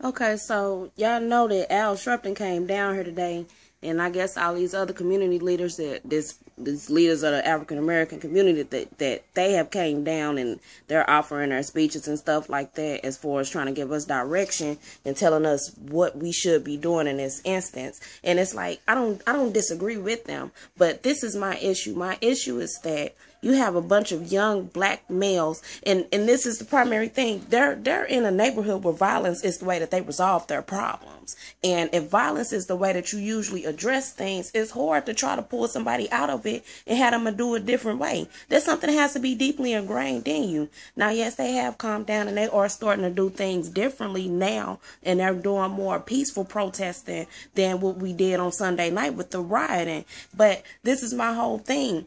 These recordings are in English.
Okay, so y'all know that Al Sharpton came down here today, and I guess all these other community leaders that these leaders of the African American community that they have came down and they're offering their speeches and stuff like that as far as trying to give us direction and telling us what we should be doing in this instance. And it's like I don't disagree with them, but this is my issue. My issue is that you have a bunch of young black males, and this is the primary thing. They're in a neighborhood where violence is the way that they resolve their problems. And if violence is the way that you usually address things, it's hard to try to pull somebody out of it and have them to do a different way. There's something that has to be deeply ingrained in you. Now, yes, they have calmed down and they are starting to do things differently now, and they're doing more peaceful protesting than what we did on Sunday night with the rioting. But this is my whole thing.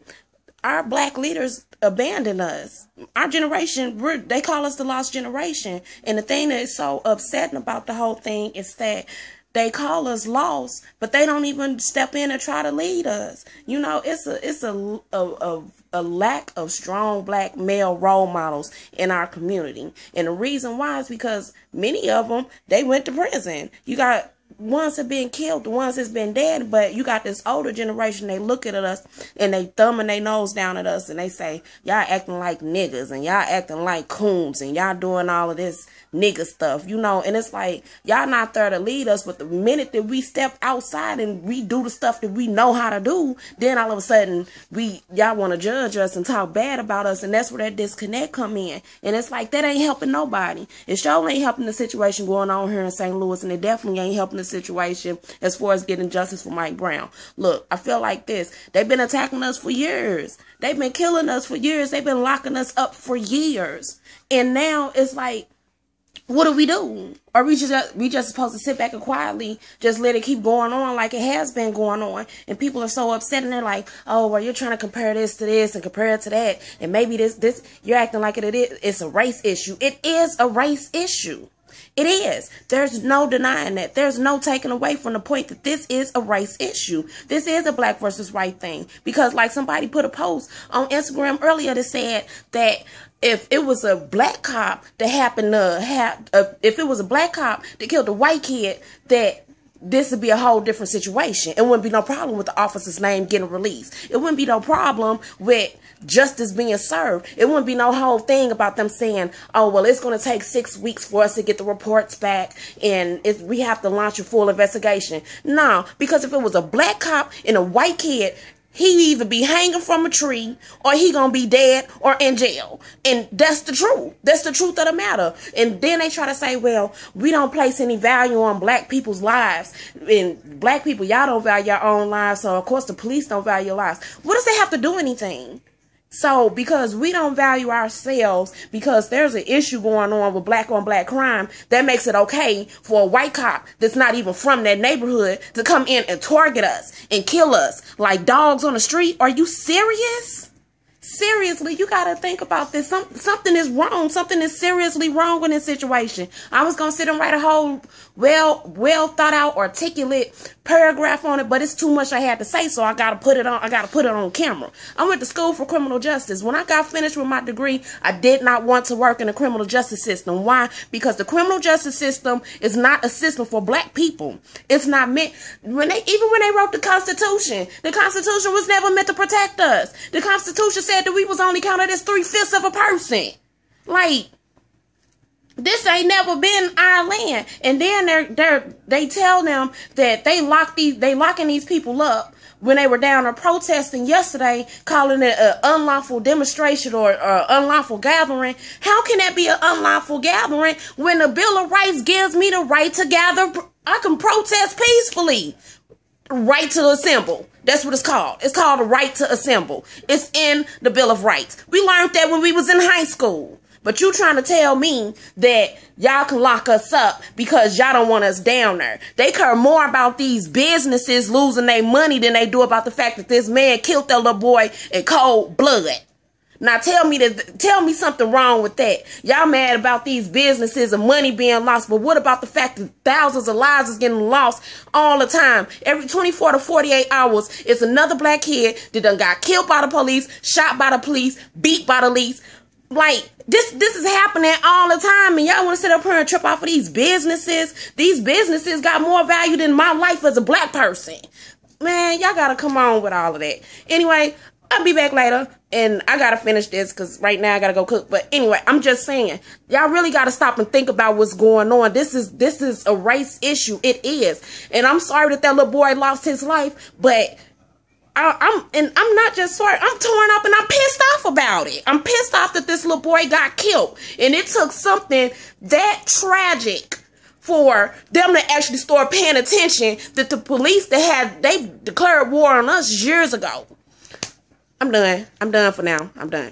Our black leaders abandoned us. Our generation, they call us the lost generation. And the thing that is so upsetting about the whole thing is that they call us lost, but they don't even step in and try to lead us. You know, it's a lack of strong black male role models in our community. And the reason why is because many of them, they went to prison. You got ones have been killed, the ones that's been dead, but you got this older generation, they look at us and they thumbing their nose down at us and they say, y'all acting like niggas and y'all acting like coons and y'all doing all of this nigga stuff, you know. And it's like, y'all not there to lead us, but the minute that we step outside and we do the stuff that we know how to do, then all of a sudden y'all want to judge us and talk bad about us, and that's where that disconnect come in. And it's like, that ain't helping nobody. It sure ain't helping the situation going on here in St. Louis, and it definitely ain't helping the situation as far as getting justice for Mike Brown. Look, I feel like this. They've been attacking us for years. They've been killing us for years. They've been locking us up for years. And now it's like, what do? Are we just supposed to sit back and quietly just let it keep going on like it has been going on? And people are so upset and they're like, oh, well, you're trying to compare this to this and compare it to that. And maybe this, you're acting like it's a race issue. It is a race issue. It is. There's no denying that. There's no taking away from the point that this is a race issue. This is a black versus white thing. Because like somebody put a post on Instagram earlier that said that if it was a black cop that happened to have, if it was a black cop that killed a white kid, that this would be a whole different situation. It wouldn't be no problem with the officer's name getting released. It wouldn't be no problem with justice being served. It wouldn't be no whole thing about them saying, oh, well, it's going to take 6 weeks for us to get the reports back and we have to launch a full investigation. No, because if it was a black cop and a white kid, he either be hanging from a tree or he gonna be dead or in jail. And that's the truth. That's the truth of the matter. And then they try to say, well, we don't place any value on black people's lives. And black people, y'all don't value your own lives. So, of course, the police don't value your lives. What does they have to do anything? So, because we don't value ourselves, because there's an issue going on with black on black crime, that makes it okay for a white cop that's not even from that neighborhood to come in and target us and kill us like dogs on the street. Are you serious? Seriously, you got to think about this. Something is wrong. Something is seriously wrong with this situation. I was going to sit and write a whole well thought out, articulate paragraph on it, but it's too much I had to say, so I got to put it on camera. I went to school for criminal justice. When I got finished with my degree, I did not want to work in the criminal justice system. Why? Because the criminal justice system is not a system for black people. It's not meant, even when they wrote the Constitution was never meant to protect us. The Constitution said that we was only counted as 3/5 of a person. Like, this ain't never been our land. And then they tell them that they locking these people up when they were down there protesting yesterday, calling it an unlawful demonstration or unlawful gathering. How can that be an unlawful gathering when the Bill of Rights gives me the right to gather? I can protest peacefully. Right to assemble. That's what it's called. It's called a right to assemble. It's in the Bill of Rights. We learned that when we was in high school. But you trying to tell me that y'all can lock us up because y'all don't want us down there. They care more about these businesses losing their money than they do about the fact that this man killed their little boy in cold blood. Now tell me something wrong with that. Y'all mad about these businesses and money being lost, but what about the fact that thousands of lives is getting lost all the time? Every 24 to 48 hours, it's another black kid that done got killed by the police, shot by the police, beat by the police, Like, this is happening all the time, and y'all want to sit up here and trip off of these businesses. These businesses got more value than my life as a black person. Man, y'all gotta come on with all of that. Anyway, I'll be back later, and I gotta finish this, because right now I gotta go cook. But anyway, I'm just saying, y'all really gotta stop and think about what's going on. This is a race issue. It is. And I'm sorry that little boy lost his life, but I'm not just sorry. I'm torn up and I'm pissed off about it. I'm pissed off that this little boy got killed. And it took something that tragic for them to actually start paying attention, that the police they declared war on us years ago. I'm done. I'm done for now. I'm done.